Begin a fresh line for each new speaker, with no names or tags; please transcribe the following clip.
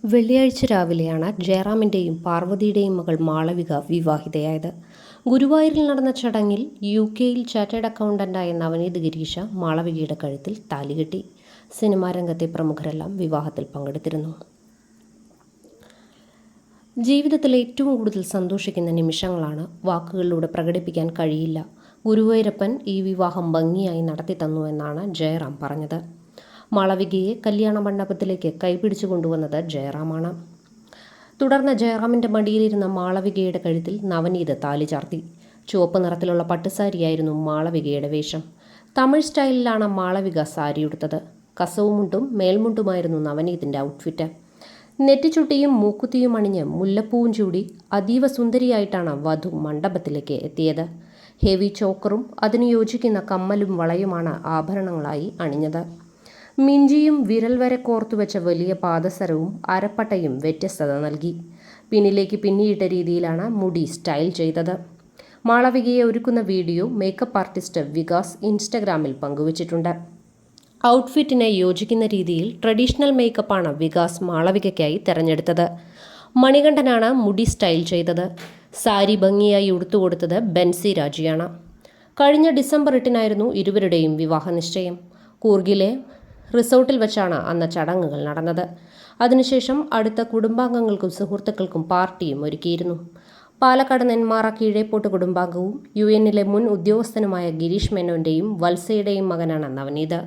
വെള്ളിയാഴ്ച രാവിലെയാണ് ജയറാമിൻ്റെയും പാർവതിയുടെയും മകൾ മാളവിക വിവാഹിതയായത്. ഗുരുവായൂരിൽ നടന്ന ചടങ്ങിൽ UK-യിൽ ചാർട്ടേഡ് അക്കൗണ്ടന്റായ നവനീത് ഗിരീഷ മാളവികയുടെ കഴുത്തിൽ താലികെട്ടി. സിനിമാ രംഗത്തെ പ്രമുഖരെല്ലാം വിവാഹത്തിൽ പങ്കെടുത്തിരുന്നു. ജീവിതത്തിൽ ഏറ്റവും കൂടുതൽ സന്തോഷിക്കുന്ന നിമിഷങ്ങളാണ് വാക്കുകളിലൂടെ പ്രകടിപ്പിക്കാൻ കഴിയില്ല. ഗുരുവായൂരപ്പൻ ഈ വിവാഹം ഭംഗിയായി നടത്തി തന്നുവെന്നാണ് ജയറാം പറഞ്ഞത്. മാളവികയെ കല്യാണ മണ്ഡപത്തിലേക്ക് കൈപിടിച്ചു കൊണ്ടുവന്നത് ജയറാമാണ്. തുടർന്ന് ജയറാമിൻ്റെ മടിയിലിരുന്ന മാളവികയുടെ കഴുത്തിൽ നവനീത് താലി ചാർത്തി. ചുവപ്പ് നിറത്തിലുള്ള പട്ടുസാരിയായിരുന്നു മാളവികയുടെ വേഷം. തമിഴ് സ്റ്റൈലിലാണ് മാളവിക സാരിയുടുത്തത്. കസവുമുണ്ടും മേൽമുണ്ടുമായിരുന്നു നവനീതിൻ്റെ ഔട്ട്ഫിറ്റ്. നെറ്റിച്ചുട്ടിയും മൂക്കുത്തിയും അണിഞ്ഞ് മുല്ലപ്പൂവും ചൂടി അതീവ സുന്ദരിയായിട്ടാണ് വധു മണ്ഡപത്തിലേക്ക് എത്തിയത്. ഹെവി ചോക്കറും അതിനു യോജിക്കുന്ന കമ്മലും വളയുമാണ് ആഭരണങ്ങളായി അണിഞ്ഞത്. മിഞ്ചിയും വിരൽ വരെ കോർത്തുവെച്ച വലിയ പാദസരവും അരപ്പട്ടയും വ്യത്യസ്തത നൽകി. പിന്നിലേക്ക് പിന്നിയിട്ട രീതിയിലാണ് മുടി സ്റ്റൈൽ ചെയ്തത്. മാളവികയെ ഒരുക്കുന്ന വീഡിയോ മേക്കപ്പ് ആർട്ടിസ്റ്റ് വികാസ് ഇൻസ്റ്റഗ്രാമിൽ പങ്കുവച്ചിട്ടുണ്ട്. ഔട്ട്ഫിറ്റിന് യോജിക്കുന്ന രീതിയിൽ ട്രഡീഷണൽ മേക്കപ്പാണ് വികാസ് മാളവികയ്ക്കായി തിരഞ്ഞെടുത്തത്. മണികണ്ഠനാണ് മുടി സ്റ്റൈൽ ചെയ്തത്. സാരി ഭംഗിയായി ഉടുത്തുകൊടുത്തത് ബെൻസി രാജിയാണ്. കഴിഞ്ഞ ഡിസംബർ 8-നായിരുന്നു ഇരുവരുടെയും വിവാഹ നിശ്ചയം. കൂർഗിലെ റിസോർട്ടിൽ വെച്ചാണ് അന്ന് ചടങ്ങുകൾ നടന്നത്. അതിനുശേഷം അടുത്ത കുടുംബാംഗങ്ങൾക്കും സുഹൃത്തുക്കൾക്കും പാർട്ടിയും ഒരുക്കിയിരുന്നു. പാലക്കാട് നെന്മാറ കീഴേപ്പോട്ട് കുടുംബാംഗവും UN-ലെ മുൻ ഉദ്യോഗസ്ഥനുമായ ഗിരീഷ് മേനോന്റെയും വത്സയുടെയും മകനാണ് നവനീത്.